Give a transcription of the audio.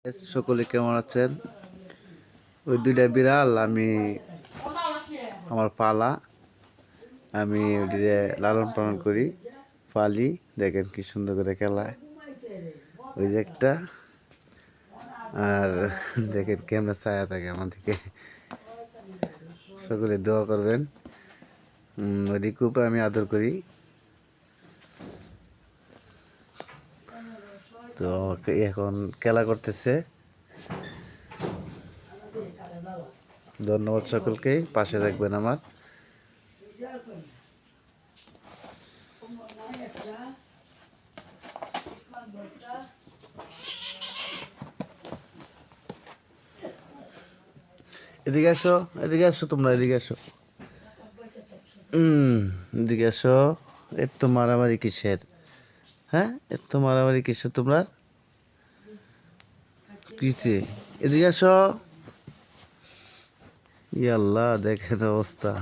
সকলে কেমন আছেন? ওই দুইটা বিড়াল আমার পালা। আমি ওটিরে লালন পালন করি, পালি। দেখেন কি সুন্দর করে খেলায়। ওই যে একটা, আর দেখেন কেমনে ছায়া থাকে আমার দিকে। সকলে দোয়া করবেন। রিকুকে আমি আদর করি। তো এখন খেলা করতেছে। ধন্যবাদ সকলকে, পাশে থাকবেন আমার। এদিকে আসো, এদিকে আসো, তোমরা এদিকে আসো। এদিকে আসো। এত মারামারি কিসের? হ্যাঁ, এত মারামারি কিসের তোমরা? কিসে? এদিকে আসো। ইয়াল্লাহ, দেখেন অবস্থা।